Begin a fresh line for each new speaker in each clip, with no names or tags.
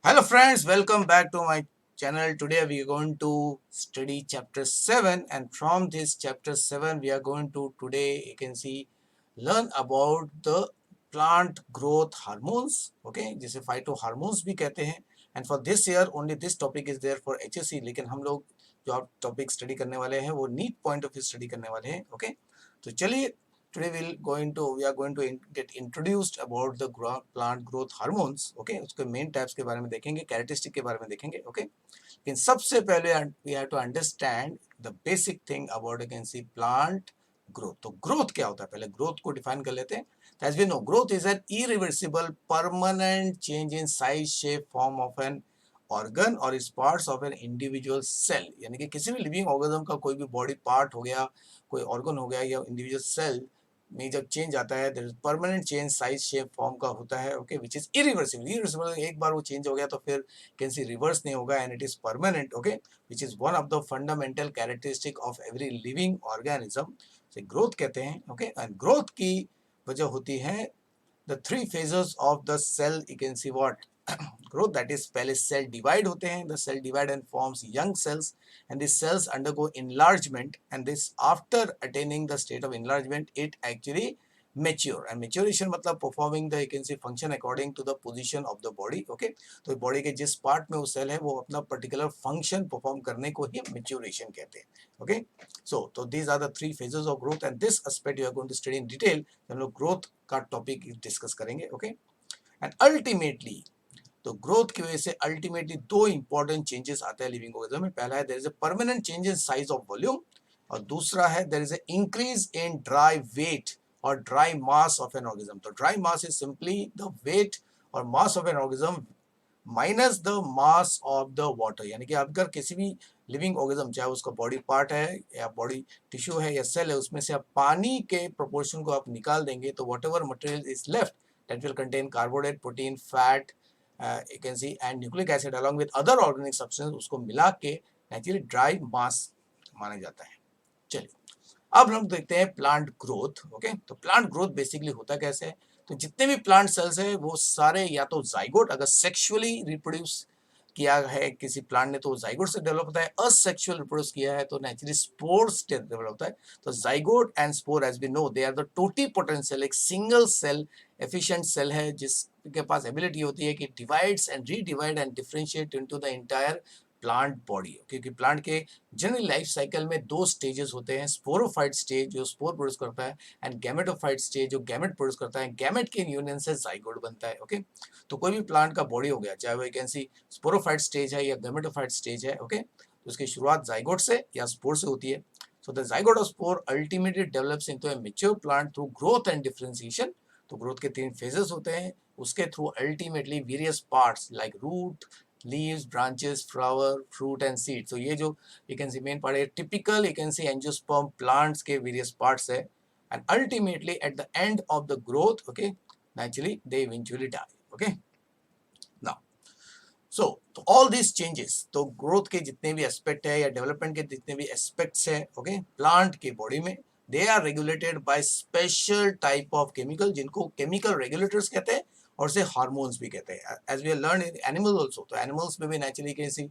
Hello friends, welcome back to my channel. Today we are going to study chapter 7, and from this chapter 7 we are going to today you can see learn about the plant growth hormones. Okay, जिसे phytohormones भी कहते हैं. And for this year only this topic is there for HSC. लेकिन हम लोग जो आप topic study करने वाले हैं वो NEET point of view study करने वाले हैं. ओके, तो चलिए today we are going to get introduced about the plant growth hormones. Okay, उसके main types के बारे में देखेंगे, characteristic के बारे में देखेंगे. Okay, लेकिन सबसे पहले we have to understand the basic thing about you can see plant growth. तो growth क्या होता है, पहले growth को define कर लेते हैं. As we know, growth is an irreversible permanent change in size, shape, form of an organ or its parts of an individual cell. यानी कि किसी भी लिविंग ऑर्गेनिज्म का कोई भी बॉडी पार्ट हो गया, कोई ऑर्गन हो गया या इंडिविजुअल सेल में जब चेंज आता है, there is permanent change size shape form का होता है. Okay, which is irreversible. Irreversible एक बार वो चेंज हो गया तो फिर कैन सी रिवर्स नहीं होगा, and it is permanent. Okay, which is one of the fundamental characteristic of every living organism से ग्रोथ कहते हैं. ओके, एंड ग्रोथ की वजह होती है the three phases of the cell. You can see what growth, that is पहले cell divide होते हैं, the cell divide and forms young cells, and these cells undergo enlargement, and this after attaining the state of enlargement it actually mature. And maturation मतलब performing the you can say function according to the position of the body. Okay, तो body के जिस part में वो cell है वो अपना particular function perform करने को ही maturation कहते हैं. Okay, so these are the three phases of growth, and this aspect you are going to study in detail. हम लोग growth का टॉपिक डिस्कस करेंगे. Okay, and ultimately तो ग्रोथ की वजह से अल्टीमेटली दो इंपॉर्टेंट चेंजेस आते हैं लिविंग ऑर्गेनिज्म में. पहला है there is a permanent change in size of volume, और दूसरा है there is a increase in dry weight और dry mass of an organism. तो dry mass is simply the weight और mass of an organism minus the mass of the water. यानी कि अगर किसी भी लिविंग ऑर्गेनिज्म, चाहे उसका बॉडी पार्ट है या बॉडी टिश्यू है या सेल है, उसमें से आप पानी के प्रोपोर्शन को आप निकाल देंगे तो what ever material is left that will contain carbohydrate, protein, fat, you can see, and nucleic acid along with other organic substances, उसको मिला के नेचुरली ड्राई मास माना जाता है. चलिए अब हम देखते हैं प्लांट ग्रोथ. ओके, तो प्लांट ग्रोथ बेसिकली होता कैसे है. तो जितने भी प्लांट सेल्स है वो सारे या तो जाइगोट, अगर सेक्सुअली रिप्रोड्यूस किया है किसी प्लांट ने तो जाइगोट से डेवलप होता है. असेक्सुअल रिप्रोड्यूस किया है तो नेचुरली स्पोर से डेवलप होता है. तो zygote and spore as we know they are the totipotent cell, एक सिंगल सेल एफिशिएंट सेल है जिसके पास एबिलिटी होती है कि divides and redivide and differentiate into the entire plant body. क्योंकि प्लांट के जनरल लाइफ साइकिल में दो स्टेजेस होते हैं. स्पोरोफाइट स्टेज जो स्पोर प्रोड्यूस करता है, एंड गैमेटोफाइट स्टेज जो गैमेट प्रोड्यूस करता है. गैमेट के यूनियन से जाइगोट बनता है. ओके, तो कोई भी प्लांट का बॉडी हो गया, चाहे वो कैन सी स्पोरोफाइट स्टेज है या गैमेटोफाइट स्टेज है. ओके, तो उसकी शुरुआत जाइगोट से या स्पोर से होती है. So the zygote or spore ultimately develops into a mature plant through growth and differentiation. तो ग्रोथ के तीन फेजेस होते हैं, उसके through ultimately various parts like root, leaves, branches, flower, fruit and seed. तो ये जो you can see main part है typical you can see angiosperm plants के वेरियस पार्ट्स है. And ultimately at the end of the growth okay naturally they eventually die. Okay, now तो all this changes, तो growth के जितने भी aspect है या डेवलपमेंट के जितने भी एस्पेक्ट्स है ओके प्लांट के बॉडी में, they are regulated by special type of chemical जिनको केमिकल रेगुलेटर्स कहते हैं और से हार्मोन्स भी कहते हैं. As we learn in animal also, तो एनिमल्स में भी naturally can see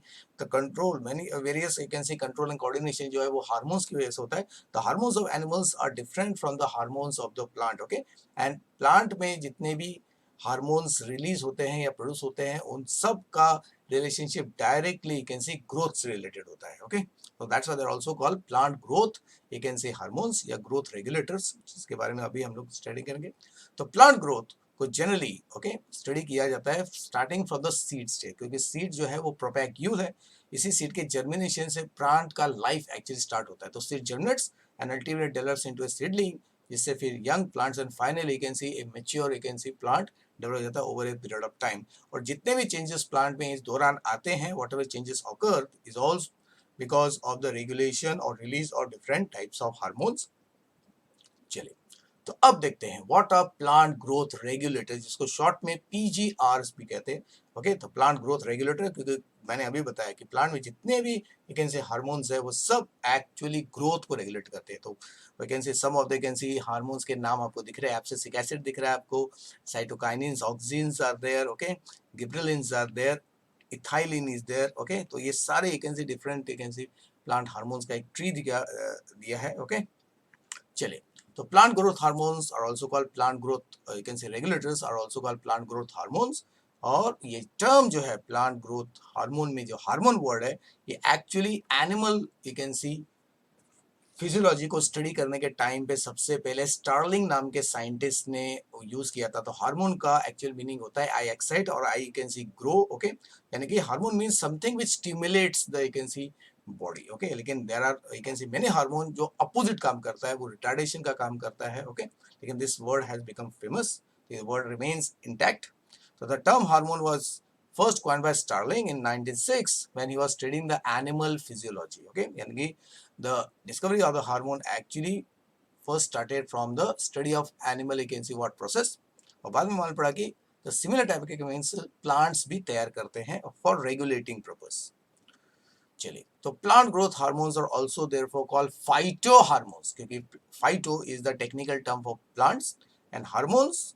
the control many various you can see control and coordination जो है वो हार्मोन्स की वजह से होता है. The hormones of animals are different from the hormones of the plant. Okay, and plant में जितने भी हार्मोन्स रिलीज होते हैं या प्रोड्यूस होते हैं उन सब का relationship directly you can C growth से रिलेटेड होता है. Okay, so that's why they're also called plant growth you can say hormones या growth regulators, जिसके बारे में अभी हम लोग स्टडी करेंगे. तो प्लांट ग्रोथ को जनरली ओके स्टडी किया जाता है starting from the seed stage, क्योंकि सीड जो है वो प्रोपैग्यूल है. इसी सीड के जर्मिनेशन से प्लांट का लाइफ एक्चुअली स्टार्ट होता है. तो seed germinates and ultimately develops into a seedling, जिससे फिर young plants and finally you can C A mature you can see plant develop जाता है over a period of time. और जितने भी चेंजेस प्लांट में इस दौरान आते हैं, what ever changes occur is also because of the regulation or release of different types of hormones. चलिए तो अब देखते हैं what are plant growth regulator, जिसको शॉर्ट में PGRs भी कहते हैं. ओके, तो प्लांट ग्रोथ रेगुलेटर, क्योंकि मैंने अभी बताया कि प्लांट में जितने भी यू कैन से हार्मोन्स है वो सब एक्चुअली ग्रोथ को रेगुलेट करते हैं. तो we can say some of the can see hormones के नाम आपको दिख रहे हैं, एब्सिसिक एसिड दिख रहा है आपको, cytokinins, auxins are there. Okay, gibberellins are there, ethylene is there, okay. तो ये सारे you can see different you can see plant hormones का एक ट्री दिया है, ओके। चलिए, तो plant growth hormones are also called plant growth you can see regulators are also called plant growth hormones. और ये टर्म जो है प्लांट ग्रोथ हार्मोन में जो हार्मोन वर्ड है ये actually animal you can C physiology को स्टडी करने के टाइम पे सबसे पहले स्टार्लिंग नाम के साइंटिस्ट ने यूज किया था। तो हार्मोन का एक्चुअल मीनिंग होता है आई एक्साइट और I can see grow, okay. यानी कि hormone means something which stimulates the you can see body, okay. लेकिन there are you can see many hormone जो अपोजिट काम करता है, वो रिटार्डेशन का काम करता है, ओके। लेकिन this word has become famous, this word remains intact. So the term hormone was first coined by Starling in 1906 when he was studying the animal physiology. Okay, यानी कि the discovery of the hormone actually first started from the study of animal you can see what process. और बाद में मालूम पड़ा कि the similar type के means plants भी तैयार करते हैं for regulating purpose. चलिए, तो plant growth hormones are also therefore called phytohormones, क्योंकि phyto is the technical term for plants and hormones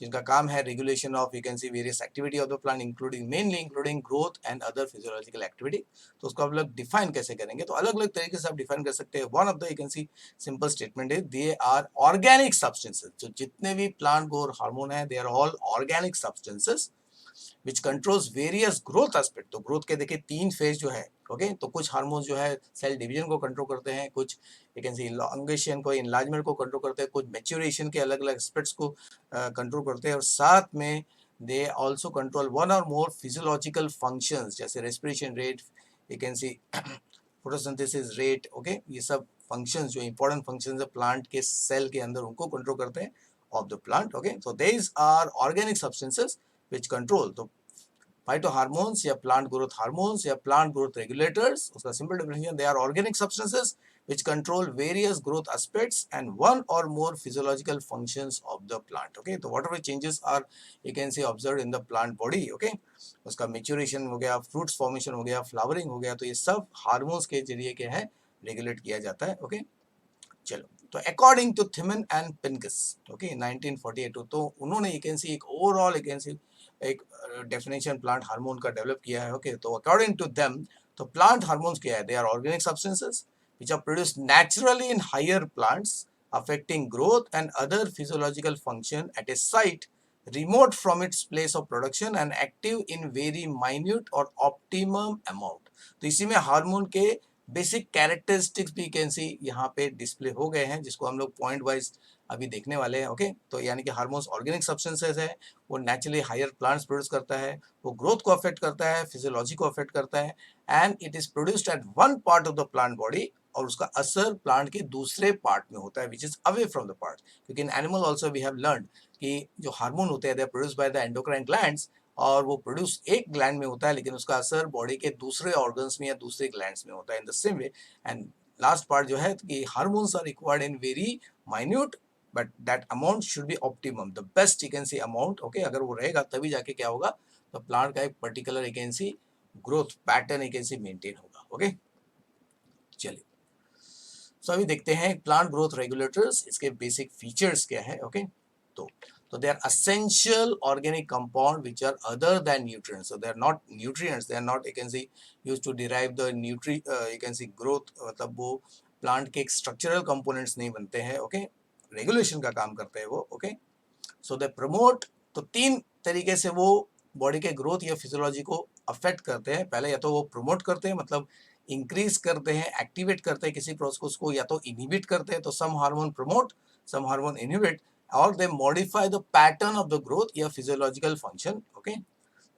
जिनका काम है regulation of you can see various activity of the plant including mainly including growth and other physiological activity. तो उसको आप लोग define कैसे करेंगे, तो अलग अलग तरीके से आप डिफाइन कर सकते हैं। One of the you can C simple statement है दे आर ऑर्गेनिक सब्सटेंसेस। जो जितने भी प्लांट ग्रोथ हार्मोन है they are all organic substances which controls various growth aspect. तो ग्रोथ के देखिए तीन फेज जो है, ओके। तो कुछ हार्मोन्स जो है सेल डिवीजन को कंट्रोल करते हैं, कुछ यू कैन सी इलॉन्गेशन को इनलार्जमेंट को कंट्रोल करते हैं, कुछ मैच्योरेशन के अलग अलग एस्पेक्ट्स को कंट्रोल करते हैं, और साथ में दे आल्सो कंट्रोल वन और मोर फिजियोलॉजिकल फंक्शंस जैसे respiration rate, you can see photosynthesis rate, okay. ये सब फंक्शंस जो इंपॉर्टेंट फंक्शंस है प्लांट के सेल के अंदर उनको कंट्रोल करते हैं of the plant, okay. So these are organic substances which control। तो फाइटोहार्मोन्स या प्लांट ग्रोथ हार्मोन्स या प्लांट ग्रोथ रेगुलेटर्स, उसका simple definition they are organic substances which control various growth aspects and one or more physiological functions of the plant, okay। तो whatever changes are you can say observed in the plant body, okay। उसका maturation हो गया, fruits formation हो गया, flowering हो गया, तो ये सब हार्मोन्स के जरिए क्या है रेगुलेट किया जाता है, ओके। चलो, तो according to Thimann and Pincus, okay, 1948, तो उन्होंने यू कैन सी एक ओवरऑल यू कैन सी एक डेफिनेशन प्लांट हार्मोन का डेवलप किया है, ओके। तो अकॉर्डिंग टू देम तो प्लांट हार्मोन्स क्या है, they are organic substances which are produced naturally in higher plants affecting growth and other physiological function at a site remote from its place of production and active in very minute or optimum amount। तो इसी में hormone के basic characteristics भी can see यहाँ पे display हो गए हैं, जिसको हम लोग पॉइंट वाइज अभी देखने वाले हैं, ओके। तो यानी कि हार्मोन्स ऑर्गेनिक सब्सटेंसेस है, वो नेचुरली हायर प्लांट्स प्रोड्यूस करता है, वो ग्रोथ को अफेक्ट करता है, फिजियोलॉजी को अफेक्ट करता है, and it is produced at one part of the plant body, और उसका असर प्लांट के दूसरे पार्ट में होता है which is away from the part. क्योंकि in animal also we have learn कि जो हार्मोन होते हैं they are produce by the endocrine glands, और वो प्रोड्यूस एक ग्लैंड में होता है लेकिन उसका असर बॉडी के दूसरे ऑर्गन्स में या दूसरे ग्लैंड्स में होता है in the same way. And last part जो है कि hormones are required in very minute but that amount should be optimum, the best you can see amount, okay. अगर वो रहेगा तभी जाके क्या होगा, तो प्लांट का एक particular you can C growth pattern you can C maintain होगा, ओके। चलिए, सो अभी देखते हैं प्लांट ग्रोथ रेगुलेटर्स, इसके बेसिक फीचर्स क्या है, ओके। तो they are essential organic compound which are other than nutrients, so they are not nutrients, they are not you can see used to derive the you can see growth, मतलब वो plant के structural components नहीं बनते हैं, okay. Regulation का काम करते हैं वो, ओके। सो दे प्रमोट, तो तीन तरीके से वो बॉडी के ग्रोथ या फिजियोलॉजी को अफेक्ट करते हैं। पहले या तो वो प्रमोट करते हैं, मतलब इंक्रीज करते हैं, एक्टिवेट करते हैं किसी प्रोसेस को, या तो इनहिबिट करते हैं, तो some hormone promote, some hormone inhibit, or they modify the pattern of the growth या physiological function, okay।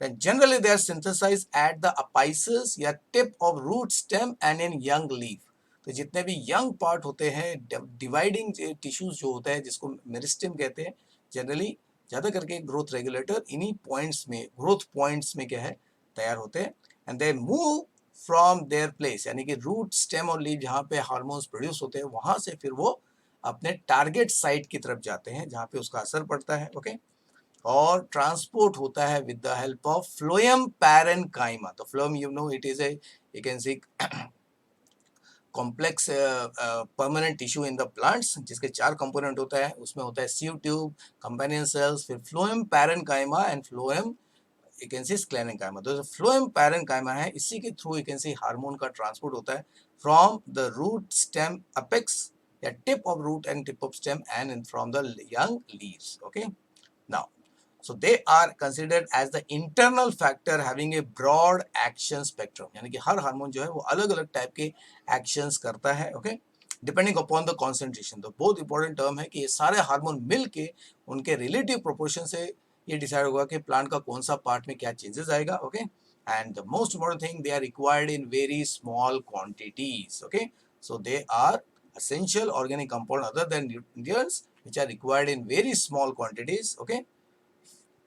Then generally they are synthesized at the apices या tip of root stem and in young leaf। तो जितने भी young part होते हैं, dividing tissues जो होता है जिसको मेरिस्टेम कहते हैं, जनरली ज़्यादा करके ग्रोथ रेगुलेटर इन्हीं पॉइंट्स में, ग्रोथ पॉइंट्स में क्या है तैयार होते हैं। And they move from their place, यानी कि रूट स्टेम और लीफ जहाँ पे हार्मोन्स प्रोड्यूस होते हैं वहाँ से फिर वो अपने टारगेट साइट की तरफ जाते हैं जहाँ पे उसका असर पड़ता है, ओके। और ट्रांसपोर्ट होता है with the help of phloem parenchyma. तो phloem you know it is a you can see complex permanent tissue in the plants, जिसके चार कंपोनेंट होता है, उसमें होता है सीव ट्यूब, कंपेनियन सेल्स, फिर phloem parenchyma and phloem you can see sclerenchyma. तो फ्लोएम पैरेन्काइमा है, इसी के through you can see hormone का ट्रांसपोर्ट होता है from the root stem apex या tip of root and tip of stem and from the young leaves. Okay, now so they are considered as the internal factor having a broad action spectrum, यानी कि हर hormone जो है वो अलग अलग type के actions करता है। Okay, depending upon the concentration. तो बहुत इंपॉर्टेंट टर्म है कि ये सारे हार्मोन मिल के उनके रिलेटिव प्रोपोर्शन से ये डिसाइड होगा कि प्लांट का कौन सा पार्ट में क्या चेंजेस आएगा। Okay, and the most important thing, they are required in very small quantities. Okay, so they are essential organic compound other than nutrients which are required in very small quantities, okay,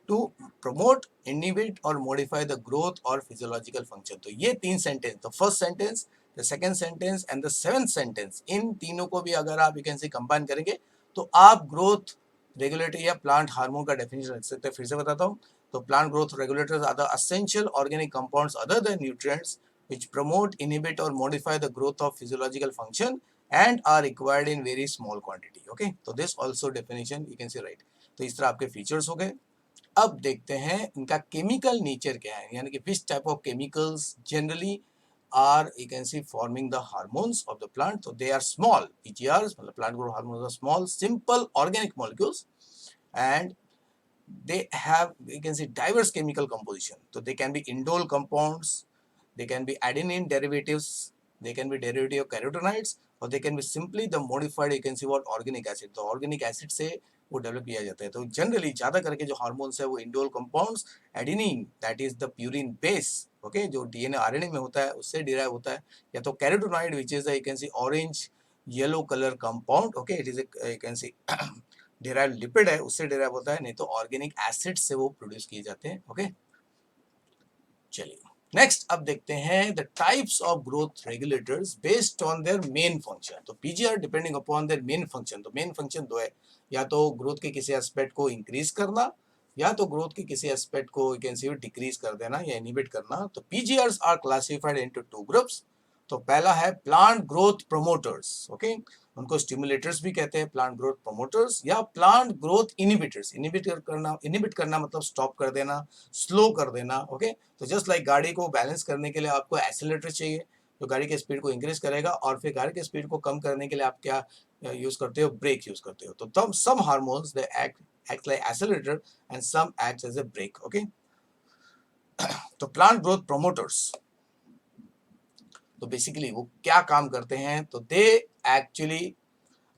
to promote, inhibit or modify the growth or physiological function। तो ये तीन sentence, the first sentence, the second sentence and the seventh sentence, इन तीनों को भी अगर आप you can C combine करेंगे तो आप ग्रोथ रेगुलेटर या प्लांट हार्मोन का डेफिनेशन रख सकते हैं। फिर से बताता हूँ, तो plant growth regulators are the essential organic compounds other than nutrients which promote, inhibit or modify the growth of physiological function and are required in very small quantity। okay, तो this also definition you can see right। तो इस तरह आपके features हो गए। अब देखते हैं इनका केमिकल नेचर क्या है, यानी कि which type of chemicals generally are you can see forming the hormones of the plant. तो दे आर स्मॉल पीजीआरस, मतलब plant growth hormones are small simple organic molecules and they have, you can see, diverse chemical composition। so they can be indole compounds, they can be adenine derivatives, they can be derivative of carotenoids, or they can be simply the modified, you can see what, organic acid। तो organic acid से वो develop किया जाता है। तो generally ज्यादा करके जो हार्मोन्स है वो indole compounds, adenine that is the purine base, okay, जो डीएनए आरएनए में होता है उससे डिराइव होता है, या तो carotenoid which is the you can C orange yellow colour compound, okay, it is you can C derive lipid है उससे डिराइव होता है, नहीं तो ऑर्गेनिक एसिड से वो प्रोड्यूस किए जाते हैं। ओके, चलिए नेक्स्ट अब देखते हैं the types of growth regulators based on their main function. तो PGR depending upon their main function. तो मेन फंक्शन दो है, या तो ग्रोथ के किसी एस्पेक्ट को इंक्रीज करना, या तो ग्रोथ के किसी एस्पेक्ट को यू कैन सी डिक्रीज कर देना या इनहिबिट करना। तो PGRs are classified into two groups. तो पहला है प्लांट ग्रोथ प्रोमोटर्स, ओके, उनको स्टिमुलेटर्स भी कहते हैं, प्लांट ग्रोथ प्रोमोटर्स या प्लांट ग्रोथ इनहिबिटर्स। इनहिबिट करना मतलब स्टॉप कर देना, स्लो कर देना। ओके, तो जस्ट लाइक गाड़ी को बैलेंस करने के लिए आपको एक्सीलरेटर चाहिए जो गाड़ी के स्पीड को इंक्रीज करेगा, और फिर गाड़ी के स्पीड को कम करने के लिए आप क्या यूज करते हो, ब्रेक यूज करते हो। तो तब some hormones they act like accelerator and some act as a brake. Okay, तो प्लांट ग्रोथ प्रोमोटर्स तो बेसिकली वो क्या काम करते हैं, तो they actually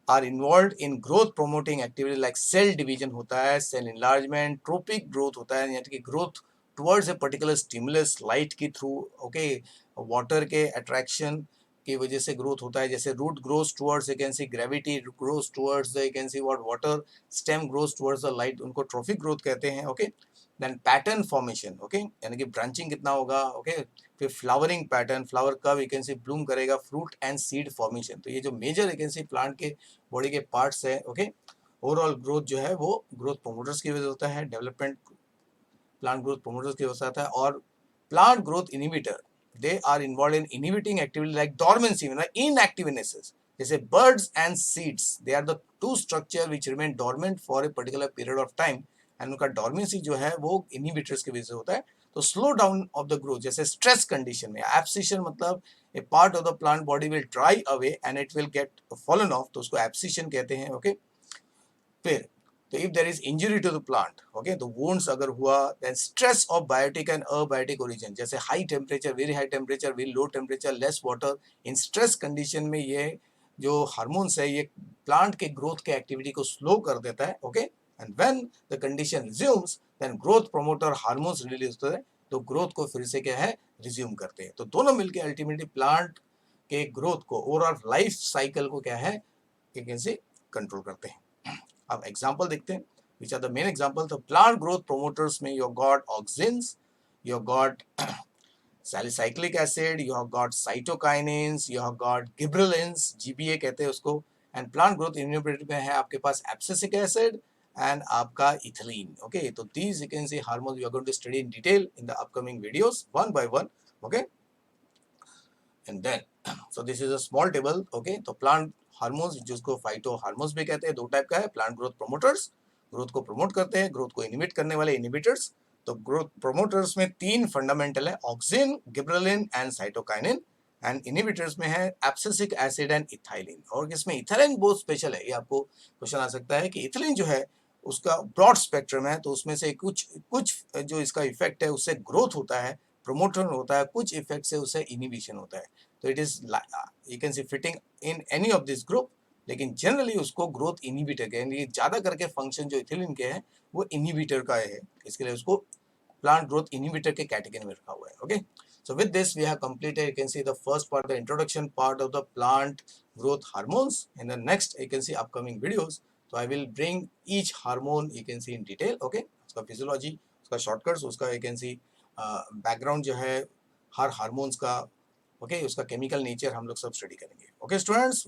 are involve in growth promoting activity like cell division होता है, सेल इनलार्जमेंट, ट्रोपिक ग्रोथ होता है, यानी कि growth towards a particular stimulus light के थ्रू, ओके, वाटर के अट्रैक्शन की वजह से ग्रोथ होता है, जैसे root grows towards you can see gravity, grows towards you can see what water, stem grows towards the light, उनको ट्रोफिक ग्रोथ कहते हैं। Okay, then pattern formation, okay, यानी कि ब्रांचिंग कितना होगा, ओके, फिर फ्लावरिंग पैटर्न, फ्लावर कब you can see bloom करेगा, फ्रूट एंड सीड फॉर्मेशन। तो ये जो major you can see plant के बॉडी के पार्ट्स है। ओके, ओवरऑल ग्रोथ जो है वो ग्रोथ प्रोमोटर्स की वजह से होता है, डेवलपमेंट प्लांट ग्रोथ प्रोमोटर्स की वजह से होता है। और plant growth inhibitor, they are involve in inhibiting activity like dormancy, inactivenesses, जैसे buds and seeds, they are the two structure which remain dormant for a particular period of time, and उनका dormancy जो है वो inhibitors की वजह से होता है। तो slow down of the growth, जैसे स्ट्रेस कंडीशन में एब्सिशन, मतलब a part of the plant body will dry away and it will get fallen off, तो उसको एब्सिशन कहते हैं। ओके, फिर तो if there is injury to the plant, okay, तो वुंड्स अगर हुआ, then stress of biotic and abiotic origin, जैसे high temperature, very high temperature, very low temperature, less water, in stress condition में ये जो हार्मोन्स है ये प्लांट के ग्रोथ के एक्टिविटी को स्लो कर देता है। Okay, and when the condition resumes then growth promoter hormones release होते हैं, तो ग्रोथ को फिर से क्या है, रिज्यूम करते हैं। तो दोनों मिलकर अल्टीमेटली प्लांट के ग्रोथ को, ओवरऑल लाइफ साइकिल को क्या है, एक से कंट्रोल करते हैं। अब एग्जांपल देखते हैं, which are the main example। तो प्लांट ग्रोथ प्रोमोटर्स में you got auxins, you got salicylic acid, you have got cytokinins, you have got gibberellins, GBA कहते हैं उसको, एंड प्लांट ग्रोथ इनहिबिटर में है आपके पास एब्सिसिक एसिड एंड आपका ethylene. Okay, तो these you can see hormones we are going to study in detail in the upcoming videos one by one। okay, and then so this is a small table। okay, तो plant hormones जिसको phyto hormones भी कहते हैं, दो type का है, plant growth promoters, growth को promote करते हैं, ग्रोथ को इनहिबिट करने वाले इनहिबिटर्स, तो ग्रोथ प्रोमोटर्स में 3 फंडामेंटल है, auxin, gibberellin and cytokinin. And inhibitors में है एब्सिसिक एसिड एंड इथाइलिन। और इसमें इथाइलिन बहुत स्पेशल है, ये आपको क्वेश्चन आ सकता है कि इथाइलिन जो है उसका ब्रॉड स्पेक्ट्रम है, तो उसमें से कुछ कुछ जो इसका इफेक्ट है उससे ग्रोथ होता है, प्रमोटर होता है, कुछ इफेक्ट से उससे इनिबिशन होता है। तो it is you can C fitting in any of this group, लेकिन जनरली उसको ग्रोथ इनिबिटर के लिए ज्यादा करके फंक्शन जो इथिलीन के हैं वो इनिबिटर का है, इसके लिए उसको प्लांट ग्रोथ इनिबिटर के कैटेगरी में रखा हुआ है। Okay, so with this we have completed, you can see the first part, the introduction part of the plant growth hormones. In the next you can see upcoming videos, so I will bring each hormone you can see in detail. Okay, उसका physiology, उसका shortcuts, उसका you can see background जो है हर hormones का, okay उसका chemical nature हम लोग सब स्टडी करेंगे। Okay students,